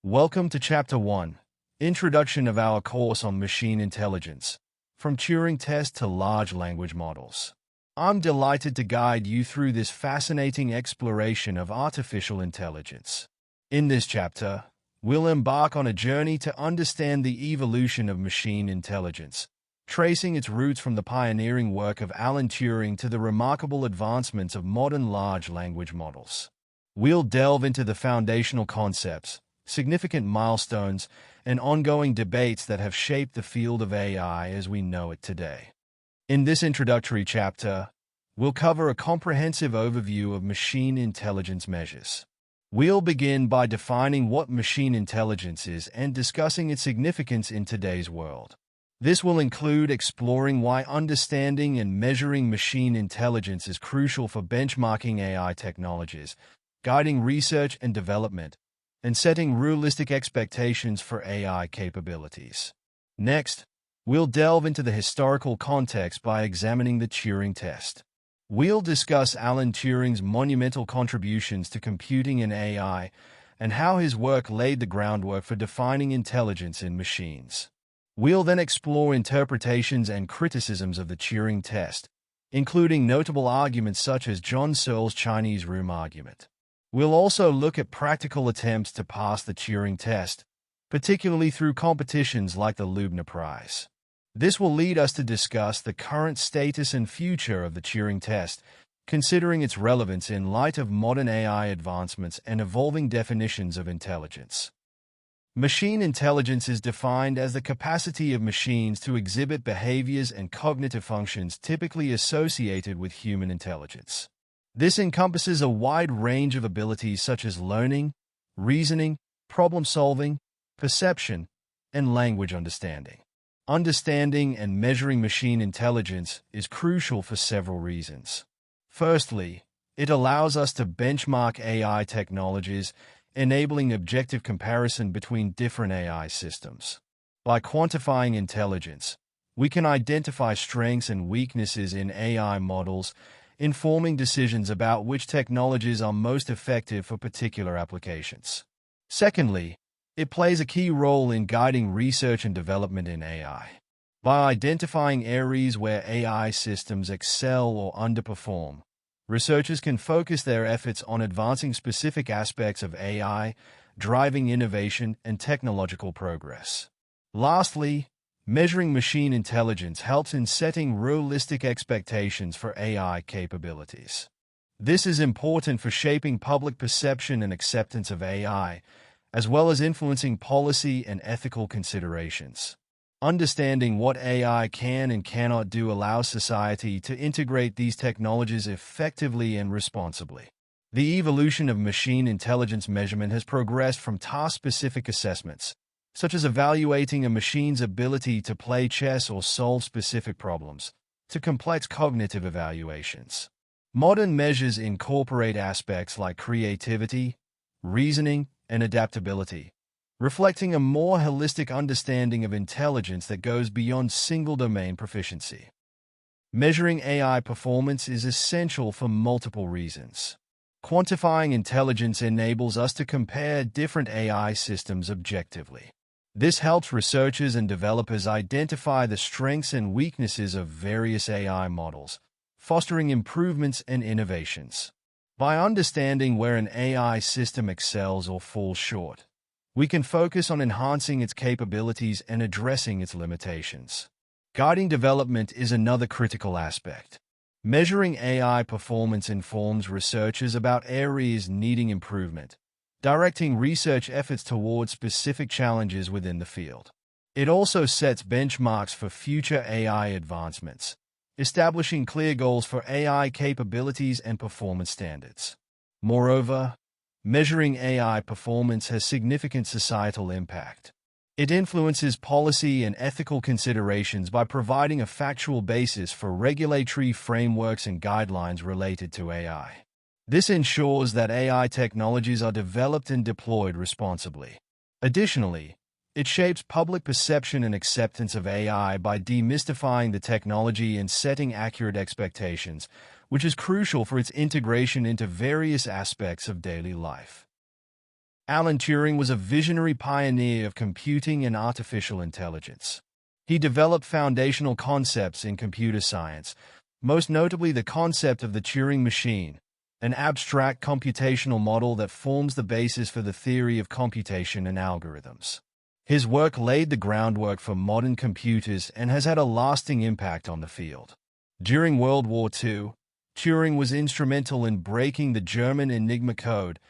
Welcome to Chapter 1, Introduction of our course on Machine Intelligence, from Turing Test to Large Language Models. I'm delighted to guide you through this fascinating exploration of artificial intelligence. In this chapter, we'll embark on a journey to understand the evolution of machine intelligence, tracing its roots from the pioneering work of Alan Turing to the remarkable advancements of modern large language models. We'll delve into the foundational concepts, significant milestones, and ongoing debates that have shaped the field of AI as we know it today. In this introductory chapter, we'll cover a comprehensive overview of machine intelligence measures. We'll begin by defining what machine intelligence is and discussing its significance in today's world. This will include exploring why understanding and measuring machine intelligence is crucial for benchmarking AI technologies, guiding research and development, and setting realistic expectations for AI capabilities. Next, we'll delve into the historical context by examining the Turing Test. We'll discuss Alan Turing's monumental contributions to computing and AI, and how his work laid the groundwork for defining intelligence in machines. We'll then explore interpretations and criticisms of the Turing Test, including notable arguments such as John Searle's Chinese room argument. We'll also look at practical attempts to pass the Turing Test, particularly through competitions like the Loebner Prize. This will lead us to discuss the current status and future of the Turing Test, considering its relevance in light of modern AI advancements and evolving definitions of intelligence. Machine intelligence is defined as the capacity of machines to exhibit behaviors and cognitive functions typically associated with human intelligence. This encompasses a wide range of abilities such as learning, reasoning, problem-solving, perception, and language understanding. Understanding and measuring machine intelligence is crucial for several reasons. Firstly, it allows us to benchmark AI technologies, enabling objective comparison between different AI systems. By quantifying intelligence, we can identify strengths and weaknesses in AI models, informing decisions about which technologies are most effective for particular applications. Secondly, it plays a key role in guiding research and development in AI. By identifying areas where AI systems excel or underperform, researchers can focus their efforts on advancing specific aspects of AI, driving innovation and technological progress. Lastly, measuring machine intelligence helps in setting realistic expectations for AI capabilities. This is important for shaping public perception and acceptance of AI, as well as influencing policy and ethical considerations. Understanding what AI can and cannot do allows society to integrate these technologies effectively and responsibly. The evolution of machine intelligence measurement has progressed from task-specific assessments, such as evaluating a machine's ability to play chess or solve specific problems, to complex cognitive evaluations. Modern measures incorporate aspects like creativity, reasoning, and adaptability, reflecting a more holistic understanding of intelligence that goes beyond single-domain proficiency. Measuring AI performance is essential for multiple reasons. Quantifying intelligence enables us to compare different AI systems objectively. This helps researchers and developers identify the strengths and weaknesses of various AI models, fostering improvements and innovations. By understanding where an AI system excels or falls short, we can focus on enhancing its capabilities and addressing its limitations. Guiding development is another critical aspect. Measuring AI performance informs researchers about areas needing improvement, directing research efforts towards specific challenges within the field. It also sets benchmarks for future AI advancements, establishing clear goals for AI capabilities and performance standards. Moreover, measuring AI performance has significant societal impact. It influences policy and ethical considerations by providing a factual basis for regulatory frameworks and guidelines related to AI. This ensures that AI technologies are developed and deployed responsibly. Additionally, it shapes public perception and acceptance of AI by demystifying the technology and setting accurate expectations, which is crucial for its integration into various aspects of daily life. Alan Turing was a visionary pioneer of computing and artificial intelligence. He developed foundational concepts in computer science, most notably the concept of the Turing machine, an abstract computational model that forms the basis for the theory of computation and algorithms. His work laid the groundwork for modern computers and has had a lasting impact on the field. During World War II, Turing was instrumental in breaking the German Enigma code,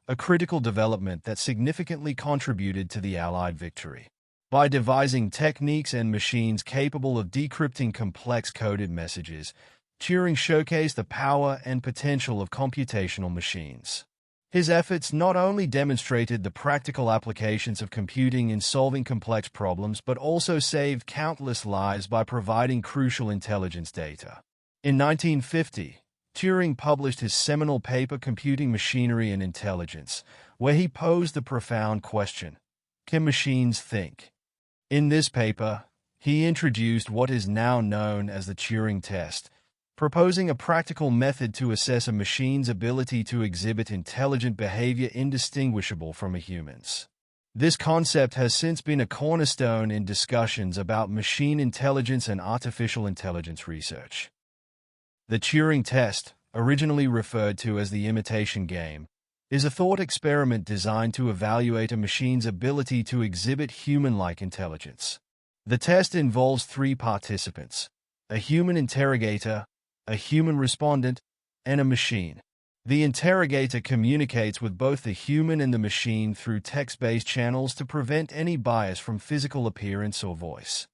a critical development that significantly contributed to the Allied victory. By devising techniques and machines capable of decrypting complex coded messages, Turing showcased the power and potential of computational machines. His efforts not only demonstrated the practical applications of computing in solving complex problems, but also saved countless lives by providing crucial intelligence data. In 1950, Turing published his seminal paper Computing Machinery and Intelligence, where he posed the profound question, can machines think? In this paper, he introduced what is now known as the Turing Test, proposing a practical method to assess a machine's ability to exhibit intelligent behavior indistinguishable from a human's. This concept has since been a cornerstone in discussions about machine intelligence and artificial intelligence research. The Turing Test, originally referred to as the imitation game, is a thought experiment designed to evaluate a machine's ability to exhibit human-like intelligence. The test involves 3 participants: a human interrogator, a human respondent, and a machine. The interrogator communicates with both the human and the machine through text-based channels to prevent any bias from physical appearance or voice.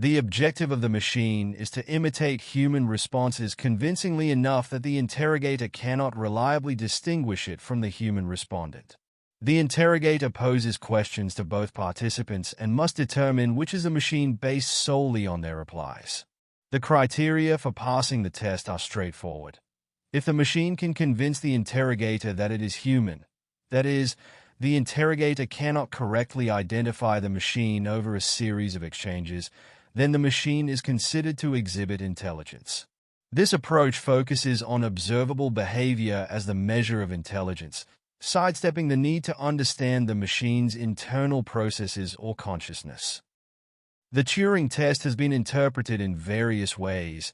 The objective of the machine is to imitate human responses convincingly enough that the interrogator cannot reliably distinguish it from the human respondent. The interrogator poses questions to both participants and must determine which is a machine based solely on their replies. The criteria for passing the test are straightforward. If the machine can convince the interrogator that it is human, that is, the interrogator cannot correctly identify the machine over a series of exchanges, then the machine is considered to exhibit intelligence. This approach focuses on observable behavior as the measure of intelligence, sidestepping the need to understand the machine's internal processes or consciousness. The Turing test has been interpreted in various ways,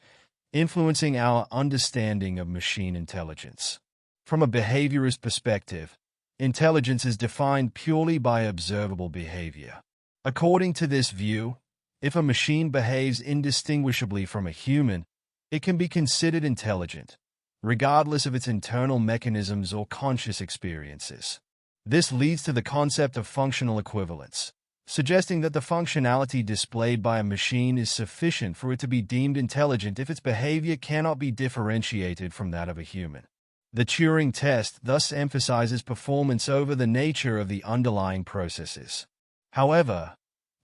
influencing our understanding of machine intelligence. From a behaviorist perspective, intelligence is defined purely by observable behavior. According to this view, if a machine behaves indistinguishably from a human, it can be considered intelligent, regardless of its internal mechanisms or conscious experiences. This leads to the concept of functional equivalence, suggesting that the functionality displayed by a machine is sufficient for it to be deemed intelligent if its behavior cannot be differentiated from that of a human. The Turing test thus emphasizes performance over the nature of the underlying processes. However,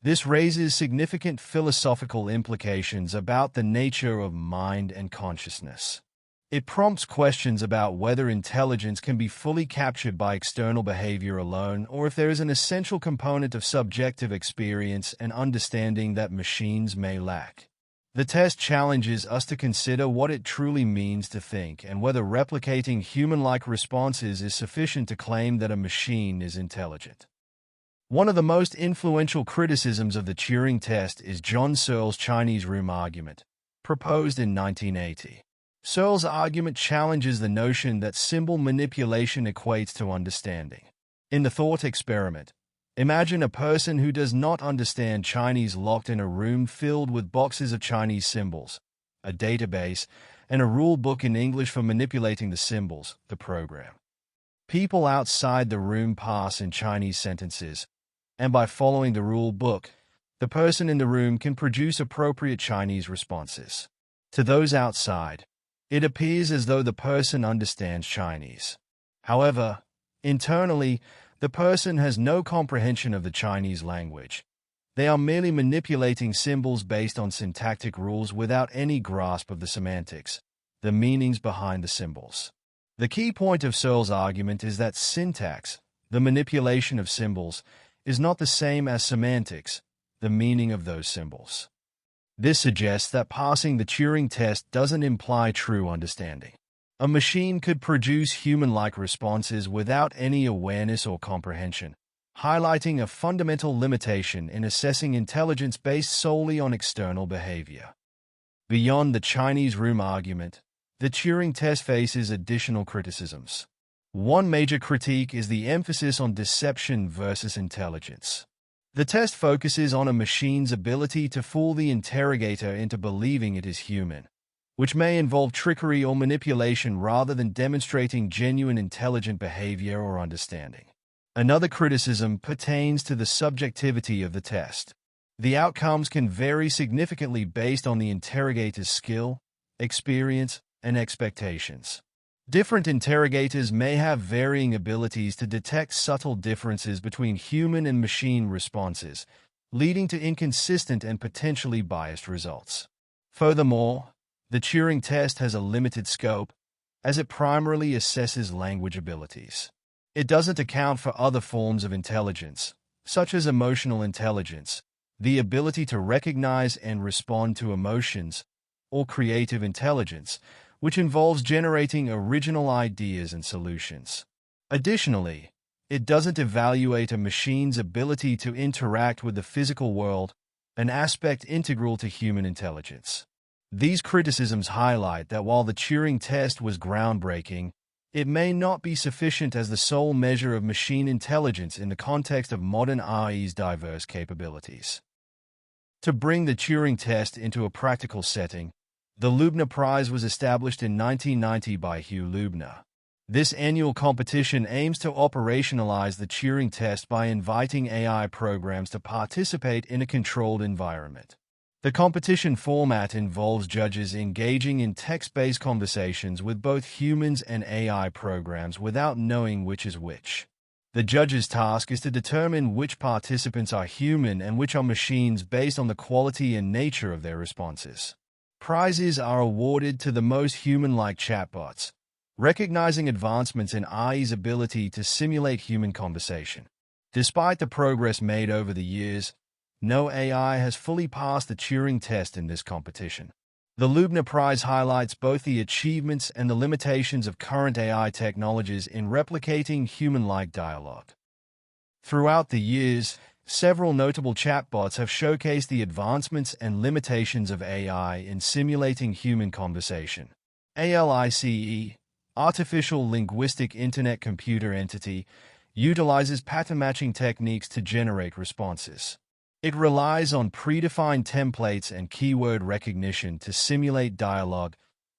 this raises significant philosophical implications about the nature of mind and consciousness. It prompts questions about whether intelligence can be fully captured by external behavior alone, or if there is an essential component of subjective experience and understanding that machines may lack. The test challenges us to consider what it truly means to think and whether replicating human-like responses is sufficient to claim that a machine is intelligent. One of the most influential criticisms of the Turing test is John Searle's Chinese room argument, proposed in 1980. Searle's argument challenges the notion that symbol manipulation equates to understanding. In the thought experiment, imagine a person who does not understand Chinese locked in a room filled with boxes of Chinese symbols, a database, and a rule book in English for manipulating the symbols, the program. People outside the room pass in Chinese sentences, and by following the rule book, the person in the room can produce appropriate Chinese responses. To those outside, it appears as though the person understands Chinese. However, internally, the person has no comprehension of the Chinese language. They are merely manipulating symbols based on syntactic rules without any grasp of the semantics, the meanings behind the symbols. The key point of Searle's argument is that syntax, the manipulation of symbols, is not the same as semantics, the meaning of those symbols. This suggests that passing the Turing test doesn't imply true understanding. A machine could produce human-like responses without any awareness or comprehension, highlighting a fundamental limitation in assessing intelligence based solely on external behavior. Beyond the Chinese room argument, the Turing test faces additional criticisms. One major critique is the emphasis on deception versus intelligence. The test focuses on a machine's ability to fool the interrogator into believing it is human, which may involve trickery or manipulation rather than demonstrating genuine intelligent behavior or understanding. Another criticism pertains to the subjectivity of the test. The outcomes can vary significantly based on the interrogator's skill, experience, and expectations. Different interrogators may have varying abilities to detect subtle differences between human and machine responses, leading to inconsistent and potentially biased results. Furthermore, the Turing test has a limited scope, as it primarily assesses language abilities. It doesn't account for other forms of intelligence, such as emotional intelligence, the ability to recognize and respond to emotions, or creative intelligence, which involves generating original ideas and solutions. Additionally, it doesn't evaluate a machine's ability to interact with the physical world, an aspect integral to human intelligence. These criticisms highlight that while the Turing test was groundbreaking, it may not be sufficient as the sole measure of machine intelligence in the context of modern AI's diverse capabilities. To bring the Turing test into a practical setting, the Loebner Prize was established in 1990 by Hugh Loebner. This annual competition aims to operationalize the Turing test by inviting AI programs to participate in a controlled environment. The competition format involves judges engaging in text-based conversations with both humans and AI programs without knowing which is which. The judge's task is to determine which participants are human and which are machines based on the quality and nature of their responses. Prizes are awarded to the most human-like chatbots, recognizing advancements in AI's ability to simulate human conversation. Despite the progress made over the years, no AI has fully passed the Turing test in this competition. The Loebner Prize highlights both the achievements and the limitations of current AI technologies in replicating human-like dialogue. Throughout the years, several notable chatbots have showcased the advancements and limitations of AI in simulating human conversation. ALICE, Artificial Linguistic Internet Computer Entity, utilizes pattern matching techniques to generate responses. It relies on predefined templates and keyword recognition to simulate dialogue,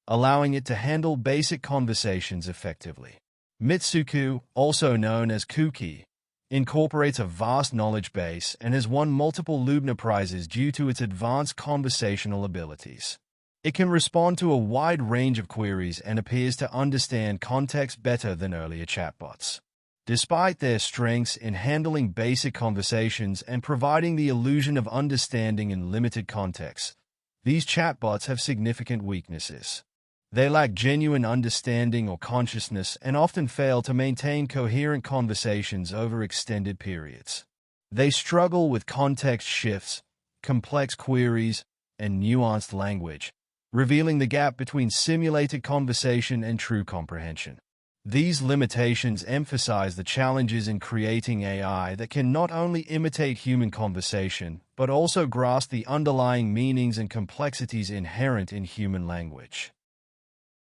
allowing it to handle basic conversations effectively. Mitsuku, also known as Kuki, incorporates a vast knowledge base and has won multiple Loebner Prizes due to its advanced conversational abilities. It can respond to a wide range of queries and appears to understand context better than earlier chatbots. Despite their strengths in handling basic conversations and providing the illusion of understanding in limited contexts, these chatbots have significant weaknesses. They lack genuine understanding or consciousness and often fail to maintain coherent conversations over extended periods. They struggle with context shifts, complex queries, and nuanced language, revealing the gap between simulated conversation and true comprehension. These limitations emphasize the challenges in creating AI that can not only imitate human conversation, but also grasp the underlying meanings and complexities inherent in human language.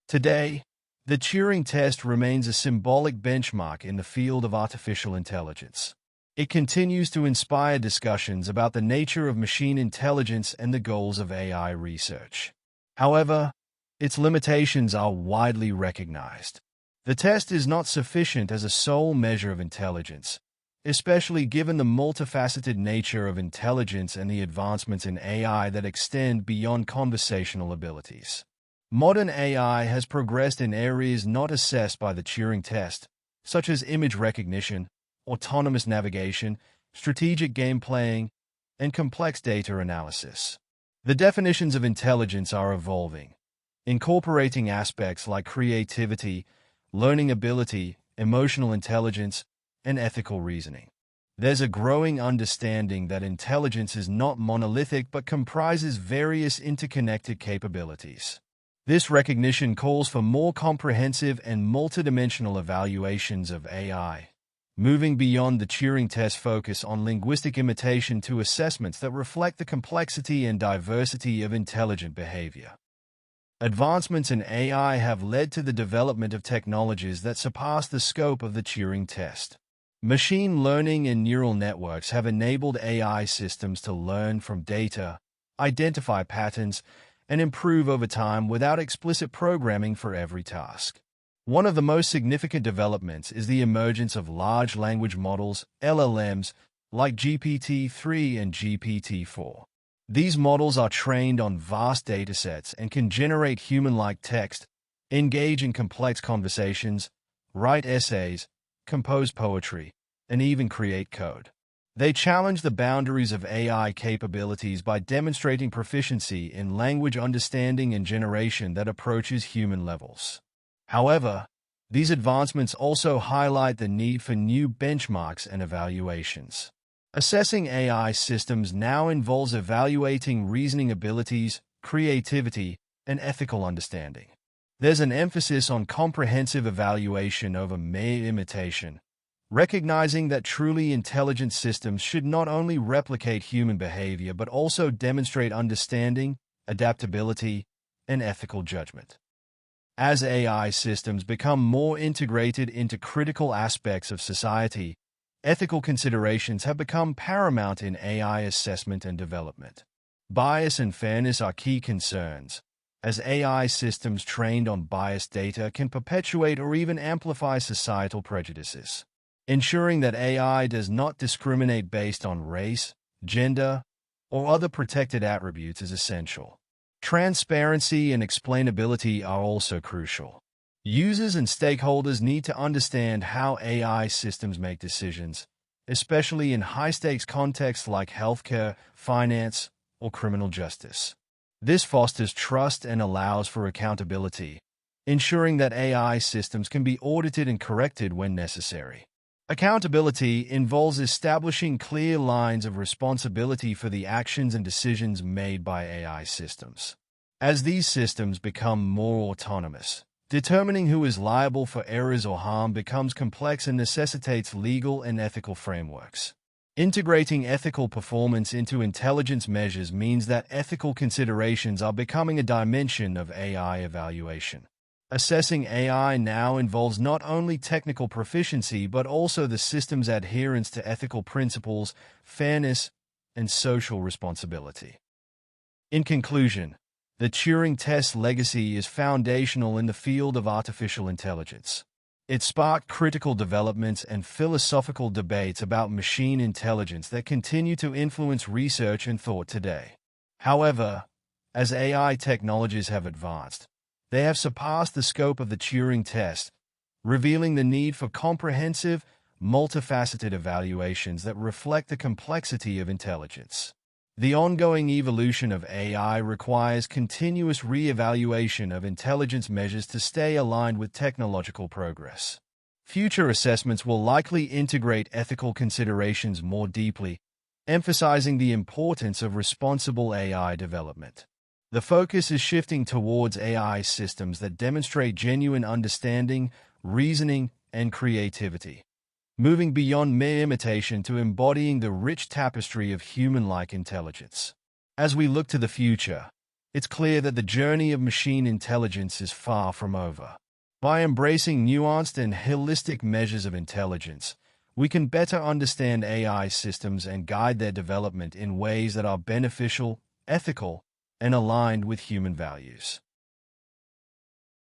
Today, the Turing test remains a symbolic benchmark in the field of artificial intelligence. It continues to inspire discussions about the nature of machine intelligence and the goals of AI research. However, its limitations are widely recognized. The test is not sufficient as a sole measure of intelligence, especially given the multifaceted nature of intelligence and the advancements in AI that extend beyond conversational abilities. Modern AI has progressed in areas not assessed by the Turing test, such as image recognition, autonomous navigation, strategic game playing, and complex data analysis. The definitions of intelligence are evolving, incorporating aspects like creativity, learning ability, emotional intelligence, and ethical reasoning. There's a growing understanding that intelligence is not monolithic but comprises various interconnected capabilities. This recognition calls for more comprehensive and multidimensional evaluations of AI, moving beyond the Turing test focus on linguistic imitation to assessments that reflect the complexity and diversity of intelligent behavior. Advancements in AI have led to the development of technologies that surpass the scope of the Turing test. Machine learning and neural networks have enabled AI systems to learn from data, identify patterns, and improve over time without explicit programming for every task. One of the most significant developments is the emergence of large language models, LLMs, like GPT-3 and GPT-4. These models are trained on vast datasets and can generate human-like text, engage in complex conversations, write essays, compose poetry, and even create code. They challenge the boundaries of AI capabilities by demonstrating proficiency in language understanding and generation that approaches human levels. However, these advancements also highlight the need for new benchmarks and evaluations. Assessing AI systems now involves evaluating reasoning abilities, creativity, and ethical understanding. There's an emphasis on comprehensive evaluation over mere imitation, recognizing that truly intelligent systems should not only replicate human behavior but also demonstrate understanding, adaptability, and ethical judgment. As AI systems become more integrated into critical aspects of society, ethical considerations have become paramount in AI assessment and development. Bias and fairness are key concerns, as AI systems trained on biased data can perpetuate or even amplify societal prejudices. Ensuring that AI does not discriminate based on race, gender, or other protected attributes is essential. Transparency and explainability are also crucial. Users and stakeholders need to understand how AI systems make decisions, especially in high-stakes contexts like healthcare, finance, or criminal justice. This fosters trust and allows for accountability, ensuring that AI systems can be audited and corrected when necessary. Accountability involves establishing clear lines of responsibility for the actions and decisions made by AI systems. As these systems become more autonomous, determining who is liable for errors or harm becomes complex and necessitates legal and ethical frameworks. Integrating ethical performance into intelligence measures means that ethical considerations are becoming a dimension of AI evaluation. Assessing AI now involves not only technical proficiency but also the system's adherence to ethical principles, fairness, and social responsibility. In conclusion, the Turing Test legacy is foundational in the field of artificial intelligence. It sparked critical developments and philosophical debates about machine intelligence that continue to influence research and thought today. However, as AI technologies have advanced, they have surpassed the scope of the Turing test, revealing the need for comprehensive, multifaceted evaluations that reflect the complexity of intelligence. The ongoing evolution of AI requires continuous re-evaluation of intelligence measures to stay aligned with technological progress. Future assessments will likely integrate ethical considerations more deeply, emphasizing the importance of responsible AI development. The focus is shifting towards AI systems that demonstrate genuine understanding, reasoning, and creativity, moving beyond mere imitation to embodying the rich tapestry of human-like intelligence. As we look to the future, it's clear that the journey of machine intelligence is far from over. By embracing nuanced and holistic measures of intelligence, we can better understand AI systems and guide their development in ways that are beneficial, ethical, and aligned with human values.